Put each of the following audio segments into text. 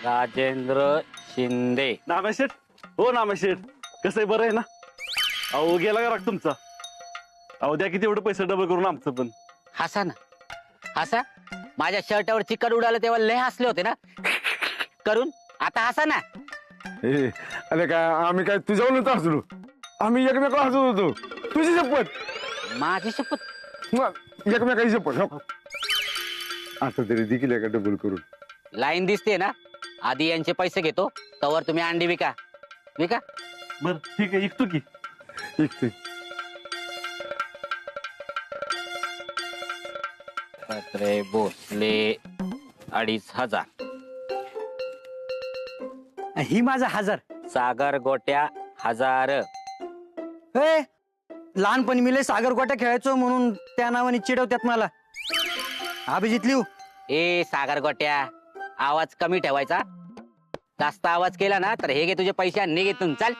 राजेंद्र शिंदे. नामेशेठ. हो नामेशेठ, कसं आहे, बरं आहे ना? अहो गेला का राग तुमचा? अहो द्या किती एवढे पैसे डबल करून आमचं पण. हसा ना, हसा. माझ्या शर्टावर चिकन उडालं तेव्हा लय हसले होते ना करून. आता हसा ना. अरे काय आम्ही काय तुझ्यावर नव्हतं हसलो, आम्ही एकमेकाला हसत होतो. तुझी शपथ. माझी शपथ. एकमेकाची शपथ. आता तरी देखील एका डबल करून. लाईन दिसते ना, आधी यांचे पैसे घेतो, तवर तुम्ही अंडी विका. विका. बर ठीक आहे, ऐकतो की. एक पत्रे भोसले 2500. ही माझा 1000. सागर गोट्या 1000. ए, लहानपणी मी लय सागर गोट्या खेळायचो म्हणून त्या नावाने चिडवतात मला. अभिजित लिहू. ए सागर गोट्या, आवाज कमी ठेवायचा. जास्त आवाज केला ना तर हे घे तुझे पैसे आणि निघेतून चाल.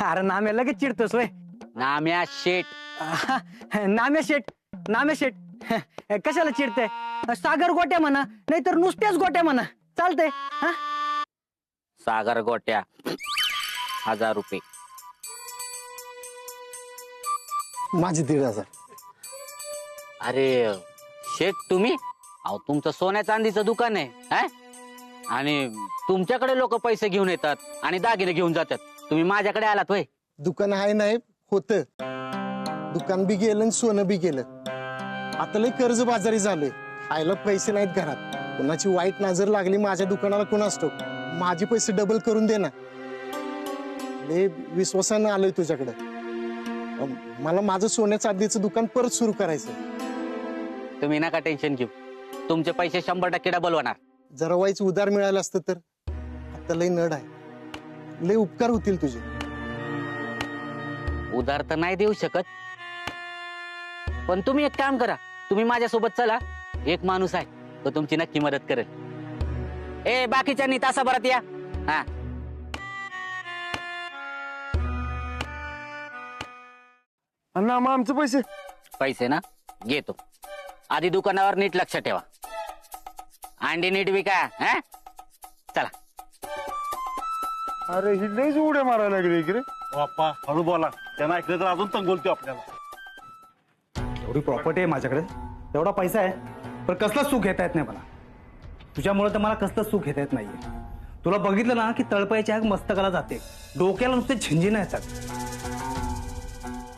अरे नाम्या लगेच चिडतोस वय. नाम्या शेट. नाम्या शेट. नाम्या शेट. कशाला चिडते? सागर गोट्या म्हणा, नाहीतर नुसत्याच गोट्या म्हणा, चालतंय. सागर गोट्या 1000 रुपये. माझे 1500. अरे शेट तुम्ही? अहो तुमचं सोन्या चांदीचं दुकान आहे हा? आणि तुमच्याकडे लोक पैसे घेऊन येतात आणि दागिने घेऊन जातात. तुम्ही माझ्याकडे आलात होय? दुकान आहे नाही होत. दुकान बी गेलं आणि सोनं बी गेलं. आता लय कर्ज बाजारी झालोय. खायला पैसे नाहीत घरात. कोणाची वाईट नजर लागली माझ्या दुकानाला कोणास ठाऊक. माझे पैसे डबल करून दे ना. लय विश्वासानं आलोय तुझ्याकडे. मला माझं सोन्या चांदीचं दुकान परत सुरू करायचं. तुम्ही नका टेन्शन घेऊ, तुमचे पैसे 100% डबल होणार. जरा वाईच उधार मिळालं असतं तर. आता लय नड आहे. लय उपकार होतील तुझे. उधार तर नाही देऊ शकत, पण तुम्ही एक काम करा, तुम्ही माझ्यासोबत चला. एक माणूस आहे तो तुमची नक्की मदत करेल. ए बाकीच्यांनी तासाभरात या. हा अण्णा मग आमचे पैसे. पैसे ना घेतो, आधी दुकानावर नीट लक्ष ठेवा. अंडी नीट विका. हा चला. अरे ही लयच उड्या मारायला लागली इकडे. बाप्पा हळू बोला, त्यांना ऐकलं तर अजून तंग बोलतो आपल्याला. एवढी प्रॉपर्टी आहे माझ्याकडे, एवढा पैसा आहे, पण कसलं सुख घेता येत नाही मला. तुझ्यामुळे तर मला कसलं सुख घेता येत नाहीये. तुला बघितलं ना की तळपायची आग मस्तकाला जाते, डोक्याला नुसते झिंझिण्या येतात.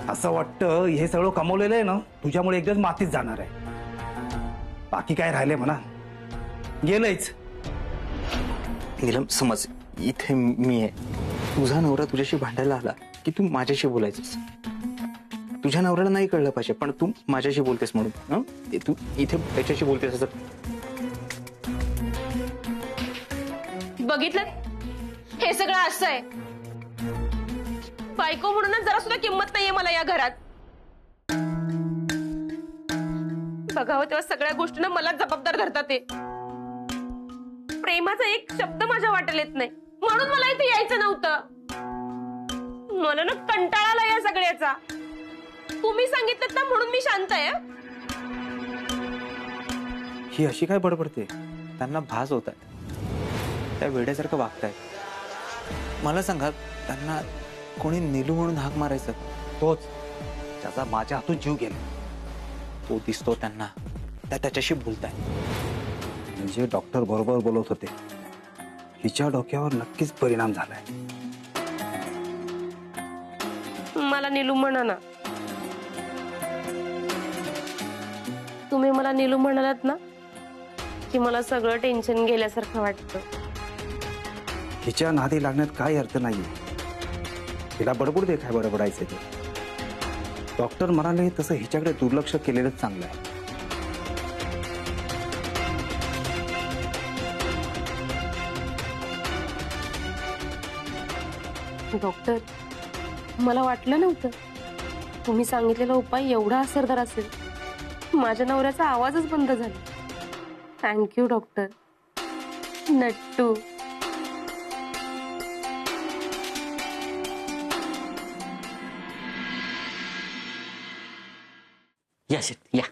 असं वाटतं हे सगळं कमवलेलं आहे ना तुझ्यामुळे एकदाच मातीत जाणार आहे. बाकी काय राहिले म्हणा, गेलंच. नीलम समज, इथे मी आहे. तुझा नवरा तुझ्याशी भांडायला आला की तू माझ्याशी बोलायचंस. तुझ्या नवऱ्याला नाही कळलं पाहिजे, पण तू माझ्याशी बोलतेस म्हणून तू इथे त्याच्याशी बोलतेस असं. बघितलं, हे सगळं असं आहे. बायको म्हणूनच जरा सुद्धा किंमत नाहीये मला या घरात. बघावं तेव्हा सगळ्या गोष्टींना मला जबाबदार धरतात. ते प्रेमाचा एक शब्द माझ्या वाटेल येत नाही, म्हणून मला इथे यायचं नव्हतं. मला ना कंटाळा आला या सगळ्याचा. तुम्ही सांगितलं ना म्हणून मी शांत आहे. ही अशी काय बडबडते? त्यांना भास होत आहे, त्या वेड्यासारखं वागतायत. मला सांगा, त्यांना कोणी नीलू म्हणून हाक मारायचं? तोच त्याचा माझ्या हातून जीव गेला. तो दिसतो त्यांना, त्या त्याच्याशी बोलताय. म्हणजे डॉक्टर बरोबर बोलत होते, हिच्या डोक्यावर नक्कीच परिणाम झालाय. मला नीलू म्हणा ना. तुम्ही मला नीलू म्हणालात ना की मला सगळं टेन्शन गेल्यासारखं वाटतं. हिच्या नादी लागण्यात काही अर्थ नाहीये. हिला बडबड दे काय बडबडायचं ते. डॉक्टर म्हणाले तसं हिच्याकडे दुर्लक्ष केलेलंच चांगलं आहे. डॉक्टर, मला वाटलं नव्हतं तुम्ही सांगितलेला उपाय एवढा असरदार असेल. माझ्या नवऱ्याचा आवाजच बंद झाला. Thank you doctor. नट्टू. या शेट या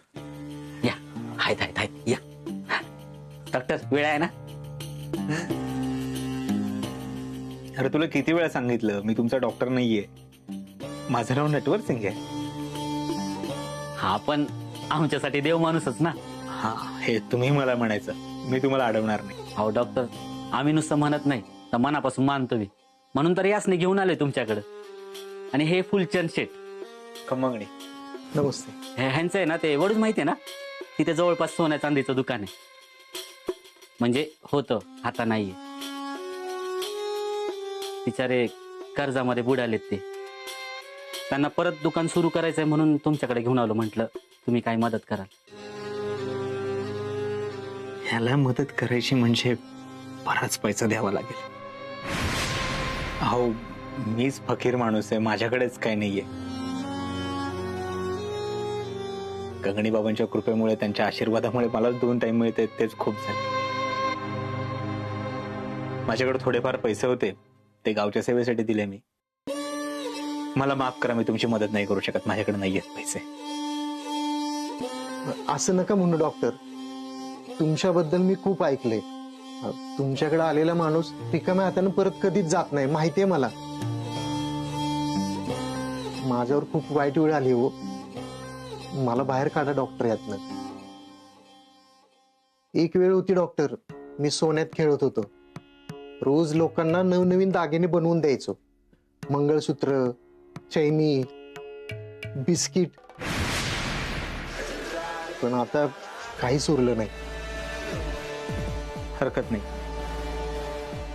या. हायत हायत हायत या. डॉक्टर वेळ आहे ना? अरे तुला किती वेळा सांगितलं मी तुमचा डॉक्टर नाहीये, माझं नाव नटवर सिंग आहे. हा पण आमच्यासाठी देव माणूसच ना. हा, हे तुम्ही मला म्हणायचं, मी तुम्हाला अडवणार नाही. अहो डॉक्टर, आम्ही नुसतं म्हणत नाही तर मनापासून मानतो मी, म्हणून तर यासने घेऊन आलोय तुमच्याकडे. आणि हे फुलचंद शेठ खमंगणी. नमस्ते. ह्यांचं आहे ना ते वडूच माहिती आहे ना, तिथे जवळपास सोन्या चांदीचं दुकान आहे. म्हणजे होतं, आता नाहीये. बिचारे कर्जामध्ये बुडालेत ते. त्यांना परत दुकान सुरू करायचंय म्हणून तुमच्याकडे घेऊन आलो. म्हटलं तुम्ही काय मदत कराल. ह्याला मदत करायची म्हणजे बराच पैसा द्यावा लागेल. अहो, मीच फकीर माणूस आहे, माझ्याकडेच काही नाहीये. गगणी बाबांच्या कृपेमुळे, त्यांच्या आशीर्वादामुळे मला 2 टाइम मिळते, तेच खूप झाले. माझ्याकडे थोडेफार पैसे होते, ते गावच्या सेवेसाठी दिले मी. मला माफ करा, मी तुमची मदत नाही करू शकत, माझ्याकडे नाहीयेत पैसे. असं नका म्हणू डॉक्टर, तुमच्याबद्दल मी खूप ऐकलंय. तुमच्याकडे आलेला माणूस रिकाम्या हाताने परत कधीच जात नाही, माहितीये मला. माझ्यावर खूप वाईट वेळ आली हो, मला बाहेर काढा डॉक्टर यातनं. एक वेळ होती डॉक्टर, मी सोन्यात खेळत होतो. रोज लोकांना नवनवीन दागिने बनवून द्यायचो. मंगळसूत्र, चैनी, बिस्किट. पण आता काहीच उरलं नाही. हरकत नाही,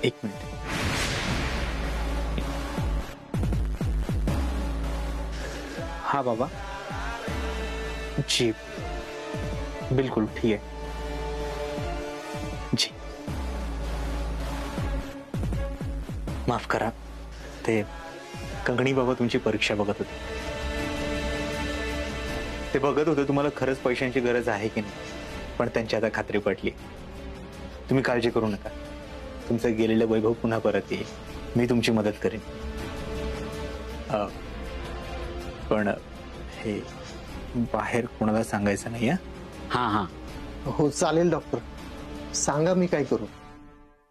1 मिनिट. हा बाबा, जी बिल्कुल ठीक आहे. जी माफ करा, ते कंगणी बाबा तुमची परीक्षा बघत होते. ते बघत होते तुम्हाला खरंच पैशांची गरज आहे की नाही, पण त्यांची आता खात्री पटली. तुम्ही काळजी करू नका, तुमचं गेलेलं वैभव पुन्हा परत येईल. मी तुमची मदत करेन. पण हे बाहेर कोणाला सांगायचं नाही. हा हा, हो चालेल डॉक्टर, सांगा मी काय करू.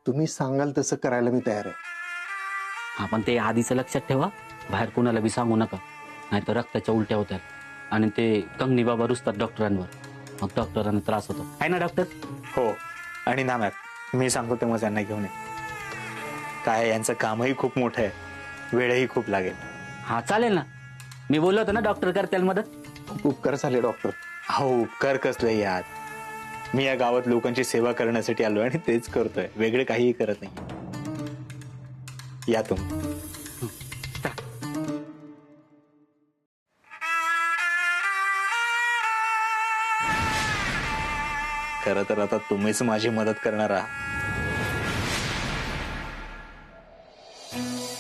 तुम्ही सांगाल तसं करायला मी तयार आहे. हा पण ते आधीचं लक्षात ठेवा, बाहेर कोणाला बी सांगू नका, नाहीतर रक्ताच्या उलट्या होतात. आणि ते कंगनी बाबा रुसतात डॉक्टरांवर, मग डॉक्टरांना त्रास होतो. आहे ना डॉक्टर? हो, आणि ना मॅम, मी सांगतो तेव्हा त्यांना घेऊन ये. काय यांचं कामही खूप मोठं आहे, वेळही खूप लागेल. हा चालेल ना, मी बोललो होतो ना डॉक्टर करतील मदत. खूप उपकार झाले डॉक्टर. हो, उपकार कसले यात. मी या गावात लोकांची सेवा करण्यासाठी आलोय आणि तेच करतोय, वेगळे काहीही करत नाही. या तुम्ही. खरं तर आता तुम्हीच माझी मदत करणार आहात.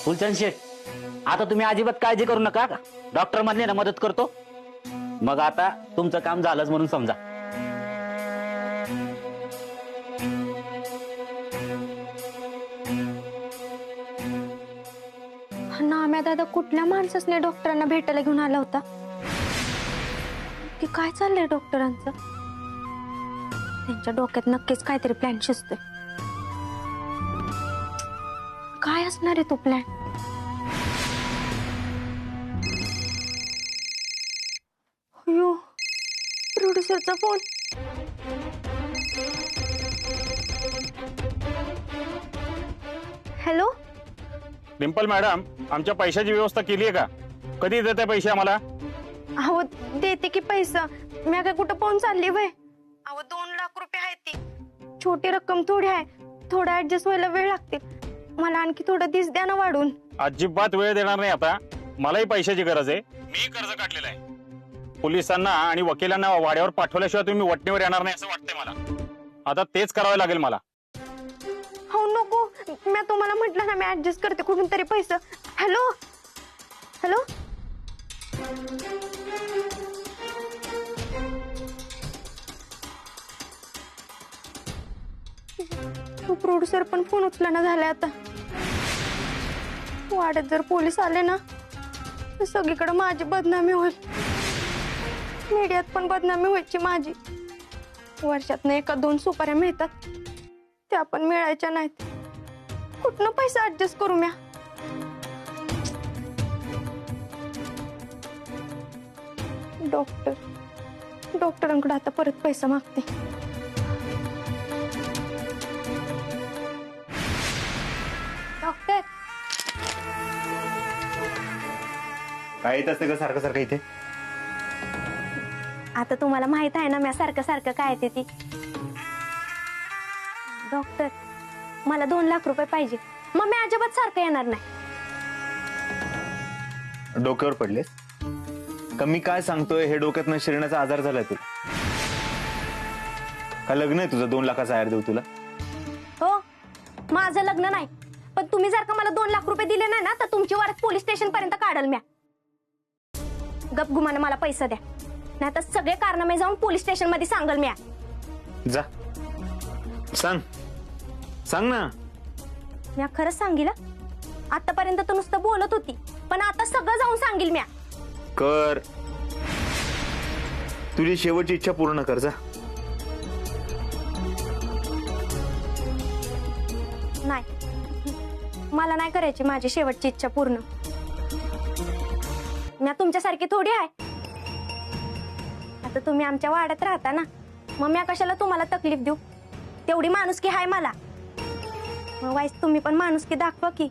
फुलचंद शेठ, आता तुम्ही अजिबात काळजी करू नका. डॉक्टर म्हणले ना मदत करतो, मग आता तुमचं काम झालंच म्हणून समजा. नाम्या दादा कुठल्या माणसाने डॉक्टरांना भेटायला घेऊन आला होता की काय चाललंय डॉक्टरांचं? त्यांच्या डोक्यात नक्कीच काहीतरी प्लॅन शिजतोय. काय असणार आहे तो प्लॅन? अयो, प्रोड्युसरचा फोन. हॅलो, डिंपल मॅडम, आमच्या पैशाची व्यवस्था केली आहे का? कधी देते पैसे आम्हाला? अहो देते की पैसा. मी काय कुठं पाहून चालली वय? अहो 2 लाख रुपये आहेत ती. छोटी रक्कम थोडी आहे, थोडं ऍडजस्ट व्हायला वेळ लागते. मला आणखी थोडं दिस द्या ना वाढून. अजिबात वेळ देणार नाही आता, मलाही पैशाची गरज आहे. मी कर्ज काढलेलं आहे. पोलिसांना आणि वकिलांना वाड्यावर पाठवल्याशिवाय तुम्ही वटणीवर येणार नाही असं वाटतंय मला. आता तेच करावं लागेल मला. हो नको, मी तुम्हाला म्हटलं ना मी ऍडजस्ट करते कुठून तरी पैसा. हॅलो हॅलो, प्रोड्युसर पण फोन उचलना झालाय आता. वाड्यात जर पोलीस आले ना तर सगळीकडे माझी बदनामी होईल. मीडियात पण बदनामी व्हायची माझी. वर्षातनं 1-2 सुपाऱ्या मिळतात, त्या पण मिळायच्या नाहीत. कुठनं पैसा ऍडजस्ट करू म्या? डॉक्टरांकडे आता परत पैसा मागते. डॉक्टर, काय येत असतं का सारखं सारखं इथे? आता तुम्हाला माहित आहे ना मी सारखं सारखं काय येते ती. डॉक्टर, मला 2 लाख रुपये पाहिजे. मग मी अजिबात सारखं येणार नाही. डोक्यावर पडलेस? कमी काय सांगतोय हे डोक्यात न शिरण्याचा आजार झालाय तुला. का लग्न आहे तुझं 2 लाखाचा आयर देऊ तुला? हो, माझं लग्न नाही, पण तुम्ही जर का मला 2 लाख रुपये दिले नाही ना तर तुमची वारस पोलीस स्टेशन पर्यंत काढल म्या. गपगुमाने मला पैसा द्या, नाही तर सगळे कारनामे जाऊन पोलीस स्टेशन मध्ये सांगल म्या. जा सांग ना. म्या खरंच सांगितलं. आतापर्यंत तर नुसतं बोलत होती, पण आता सगळं जाऊन सांगेल म्या. कर, तुझी शेवटची इच्छा पूर्ण कर. जा. नाही, मला नाही करायची माझी शेवटची इच्छा पूर्ण. म्या तुमच्यासारखी थोडी आहे. आता तुम्ही आमच्या वाड्यात राहता ना, मग म्या कशाला तुम्हाला तकलीफ देऊ? तेवढी माणुसकी आहे मला. मग वाईस तुम्ही पण माणुसकी दाखवा की.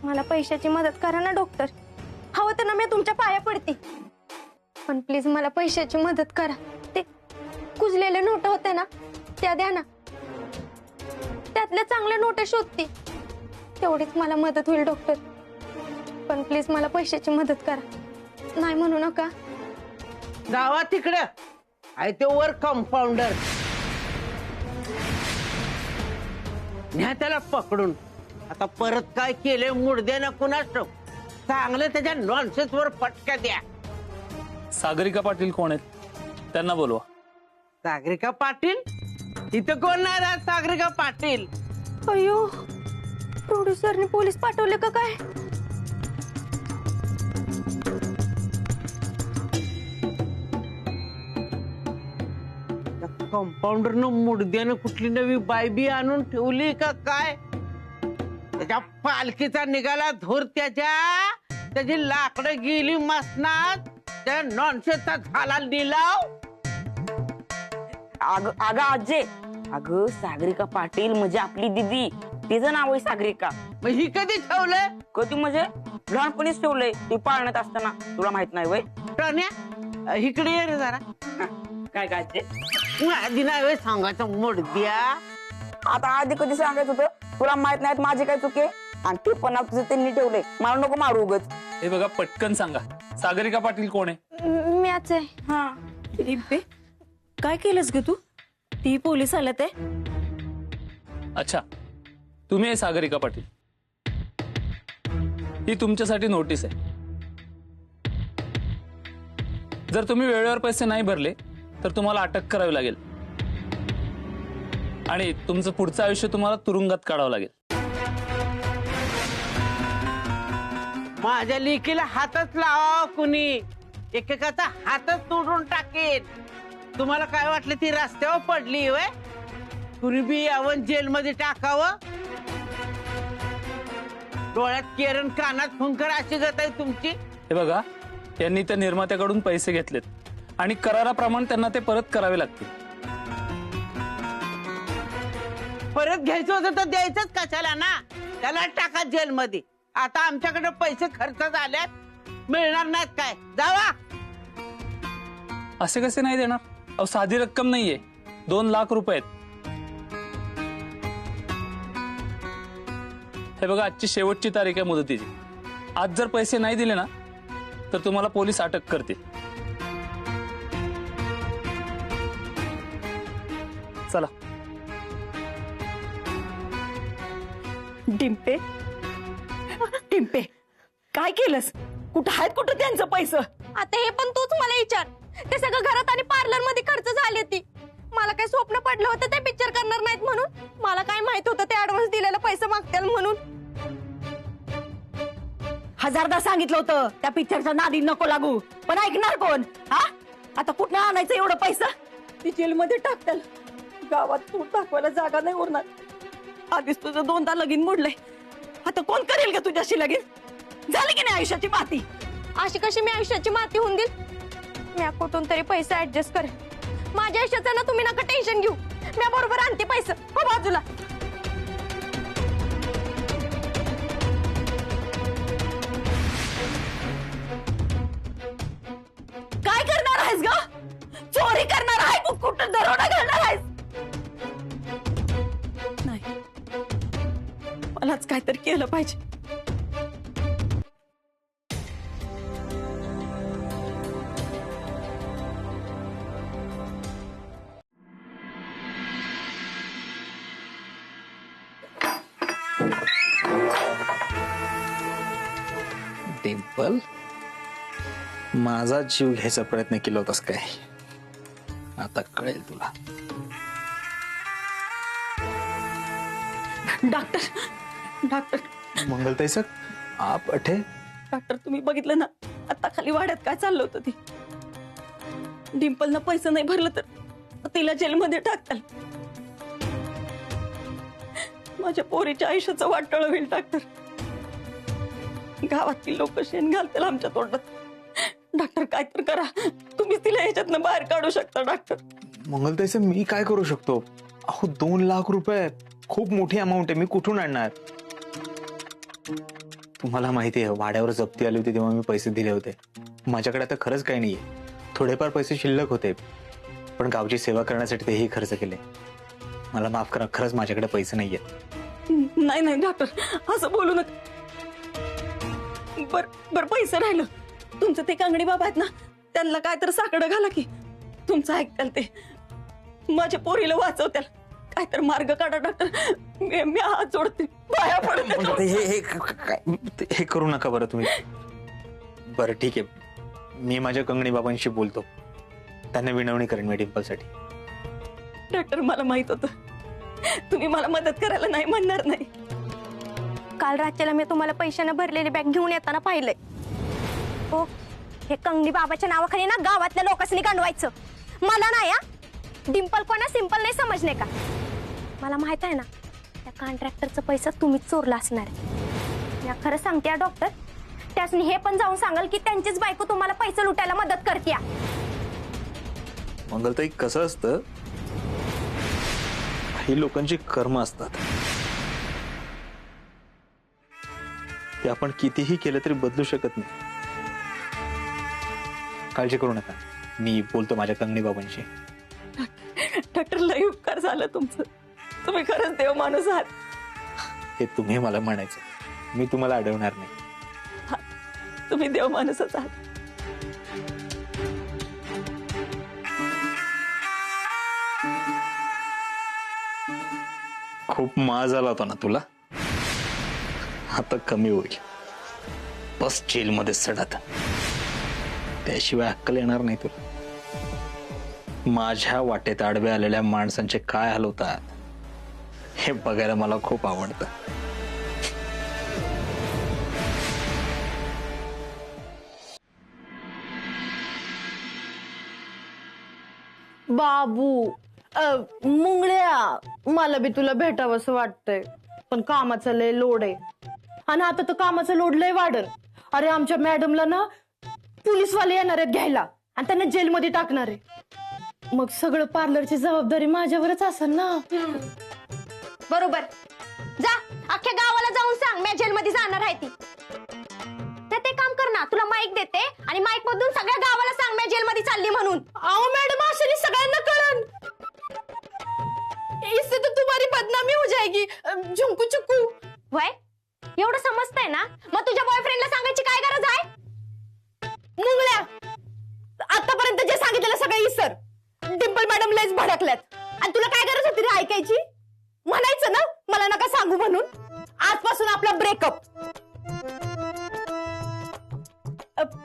मला पैशाची मदत करा ना डॉक्टर. हवं तर ना मी तुमच्या पाया पडते, पण प्लीज मला पैशाची मदत करा. ते कुजलेले नोट होते ना, त्या द्या ना. त्यातल्या चांगल्या नोटा शोधते, तेवढीच मला मदत होईल डॉक्टर. पण प्लीज मला पैशाची मदत करा. नाही म्हणू नका. जावा तिकडं आहे ते वर कंपाऊंडर. न्या त्याला पकडून. आता परत काय केले मुडदे ना कुणाच चांगलं त्याच्या नॉनसेन्स वर फटका द्या. सागरिका पाटील कोण आहेत? त्यांना बोलवा. सागरिका पाटील? इथं कोण नाही राहत सागरिका पाटील. अयो, प्रोड्युसरने पोलीस पाठवले का काय? कंपाऊंडरनं मुडद्यानं कुठली नवी बायबी आणून ठेवली का काय? त्याच्या पालखीचा निघाला धूर, त्याची लाकडं गेली मसनात, त्या नॉनसेन्सचा झाला लिलाव. अगं आजे, अगं सागरिका पाटील म्हणजे आपली दीदी, तिचं नाव आहे सागरिका. मग ही कधी ठेवलंय? कधी म्हणजे लहानपणीच ठेवलंय, ती पाळण्यात असताना. तुला माहित नाही वय? टण्या, इकडे ये रे जरा. काय काय आधी नाही सांगायचं मुडद्या. आता आधी कधी सांगायचं होतं? तुला माहित नाहीत माझी काय चुके? आणि ते पण तुझं त्यांनी ठेवलंय. मला नको मारू उगच. हे बघा, पटकन सांगा, सागरिका पाटील कोण आहे? म्याच आहे. हा, दिप्पे, काय केलंस ग तू? ती पोलीस आले ते. अच्छा, तुम्ही आहे सागरिका पाटील. ही तुमच्यासाठी नोटीस आहे. जर तुम्ही वेळेवर पैसे नाही भरले तर तुम्हाला अटक करावी लागेल आणि तुमचं पुढचं आयुष्य तुम्हाला तुरुंगात काढावं लागेल. माझ्या लेकीला हातच लावा कुणी, एकेकाचा हातच तोडून टाकेन. तुम्हाला काय वाटलं ती रस्त्यावर पडली वय? कुणी बी यावं जेलमध्ये टाकावं? डोळ्यात केरन कानात फुंकर अशी गत आहे तुमची. हे बघा, त्यांनी त्या निर्मात्याकडून पैसे घेतलेत आणि कराराप्रमाणे त्यांना ते परत करावे लागतील. परत घ्यायचं होतं तर द्यायचंच कशाला ना, त्याला टाका जेलमध्ये. आता आमच्याकडे पैसे खर्च झाल्यात, मिळणार नाहीत काय? जावा. असे कसे नाही देणार? अहो, साधी रक्कम नाहीये, 2 लाख रुपये आहेत. हे बघा, आजची शेवटची तारीख आहे मुदतीची. आज जर पैसे नाही दिले ना तर तुम्हाला पोलीस अटक करतील. चला. डिंपे, डिंपे, काय केलंस? कुठं आहेत कुठं त्यांचं पैसे? आता हे पण तूच मला विचार. ते सगळं घरात आणि पार्लर मध्ये खर्च झाले. ती मला काय स्वप्न पडलं होतं ते पिक्चर करणार नाहीत म्हणून? मला काय माहित होतं ते ऍडव्हान्स दिलेला पैसे मागतील म्हणून? 1000दा सांगितलं होतं त्या पिक्चरच्या नादी नको लागू, पण ऐकणार कोण? हा, आता कुठं आणायचं एवढं पैसा? ती जेलमध्ये टाकताल. गावात तू दाखवायला जागा नाही उरणार. आधीच तुझं 2दा लगीन मोडलंय, आता कोण करेल का तुझ्याशी लगीन? झाली की नाही आयुष्याची माती? अशी कशी मी आयुष्याची माती होऊन देईल? मी कुठून तरी पैसे ऍडजस्ट करेन. माझ्या आयुष्याचं ना तुम्ही नका टेन्शन घेऊ. मी बरोबर आणते पैसे. हो बाजूला. काय करणार आहेस ग? चोरी करणार आहे तू? कुठं दरोडा घालणार आहेस? नाही, मलाच काहीतरी केलं पाहिजे. डिंपल, माझा जीव घ्यायचा प्रयत्न केला होतास काय? आता कळेल तुला. डॉक्टर मंगलताई सर, आप अठे. डॉक्टर, तुम्ही बघितलं ना आता खाली वाड्यात काय चाललं होतं? ती डिंपलनं पैसे नाही भरलं तर तिला जेलमध्ये टाकताल. माझ्या पोरीच्या आयुष्याचं वाटोळं होईल डॉक्टर. गावातील लोक शेण घालतील आमच्या तोंडात. डॉक्टर, काय तर करा. तुम्ही तिला याच्यातनं बाहेर काढू शकता डॉक्टर. मंगलताई सर, मी काय करू शकतो? अहो 2 लाख रुपये खूप मोठी अमाऊंट आहे. मी कुठून आणणार? तुम्हाला माहिती आहे, वाड्यावर जप्ती आली होती तेव्हा मी पैसे दिले होते. माझ्याकडे आता खरंच काही नाहीये. थोडेफार पैसे शिल्लक होते, पण गावची सेवा करण्यासाठी तेही खर्च केले. मला माफ करा, खरंच माझ्याकडे पैसे नाहीयेत. नाही नाही डॉक्टर, असं बोलू नका. बर पैसे राहिलं. तुमचं ते कांगडी बाबा आहेत ना, त्यांना काय तर साकडं घाला की. तुमचं ऐकताल ते. माझ्या पोरीला वाचवत्याल. काय तर मार्ग काढा डॉक्टर. मी हात जोडते, पाया पडते. हे करू नका बरं तुम्ही. बरं ठीक आहे, मी माझ्या कंगणी बाबांशी बोलतो. त्यांना विनवणी करेन मी डिंपलसाठी. डॉक्टर, मला माहित होतं तुम्ही मला मदत करायला नाही म्हणणार नाही. काल रात्रीला मी तुम्हाला पैशाने भरलेली बॅग घेऊन येताना पाहिलंय. हो, हे कंगणी बाबाच्या नावाखाली ना गावातल्या लोकांनी गांडवायचं. मला नाही या डिंपल कोणा सिंपल नाही समजणे का? मला माहित आहे ना, त्या कॉन्ट्रॅक्टरचा पैसा तुम्हीच चोरला असणार आहे. मी खरं सांगते डॉक्टर, त्यासनी हे पण जाऊन सांगाल की त्यांचीच बायको तुम्हाला पैसे लुटायला मदत करते. मंगलताई, कसं असतं, काही लोकांची कर्म असतात. ते आपण कितीही केलं तरी बदलू शकत नाही. काळजी करू नका, मी बोलतो माझ्या कंगणी बाबांशी. डॉक्टर, लई उपकार झालं तुमचं. तुम्ही खरंच देव माणूस आहात. हे तुम्ही मला म्हणायचं, मी तुम्हाला अडवणार नाही. तुम्ही देव माणूसच आहात. खूप माज झाला होता ना तुला, आता कमी होईल. बस जेलमध्ये सडत, त्याशिवाय अक्कल येणार नाही तुला. माझ्या वाटेत आडव्या आलेल्या माणसांचे काय हाल होतात हे बघायला मला खूप आवडतं. बाबू, मुंगळ्या, मला बी तुला भेटावंसं वाटतंय, पण कामाचा लय लोड आहे. आणि आता तर कामाचा लोड लय वाढल. अरे आमच्या मॅडमला ना पोलीसवाले येणार आहेत घ्यायला आणि त्यांना जेलमध्ये टाकणार आहे. मग सगळं पार्लरची जबाबदारी माझ्यावरच असेल ना. बरोबर. जा, अख्ख्या गावाला जाऊन सांग मी जेलमध्ये जाणार आहे ती. ते काम कर ना, तुला माईक देते आणि माईक मधून सगळ्या गावाला सांग मी जेलमध्ये चालली म्हणून. आओ मॅडम, अशाने सगळ्यांना कळन. इससे तो तुम्हारी बदनामी हो जाएगी. झुंकू चुकू. वय एवढं समजतंय ना, मग तुझ्या बॉयफ्रेंडला सांगायची काय गरज आहे? मुंगळ्या, आतापर्यंत जे सांगितलेलं सगळं इसर. डिंपल मॅडम लयच भडकल्यात. आणि तुला काय गरज होती रे ऐकायची? म्हणायचं ना मला नका सांगू म्हणून. आजपासून आपला ब्रेकअप.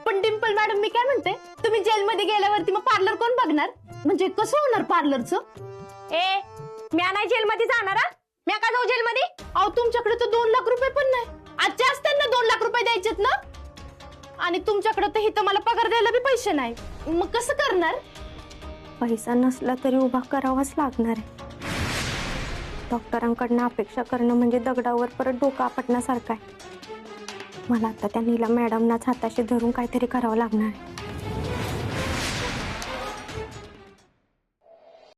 पण डिंपल मॅडम, मी काय म्हणते, तुम्ही जेलमध्ये गेल्यावरती मग पार्लर कोण बघणार? म्हणजे कसं होणार पार्लरचं? ए, मी नाही जेलमध्ये जाणार. मी का जाऊ जेलमध्ये? अहो, तुमच्याकडे तर 2 लाख रुपये पण नाही. आजच्या आज त्यांना 2 लाख रुपये द्यायचेत ना. आणि तुमच्याकडे तर इथं मला पगार द्यायला बी पैसे नाही. मग कसं करणार? पैसा नसला तरी उभा करावाच लागणार आहे. डॉक्टरांकडनं अपेक्षा करणं म्हणजे दगडावर परत डोकं आपटण्यासारखं आहे. मला आता त्या नीला मॅडमनाच हाताशी धरून काहीतरी करावं लागणार आहे.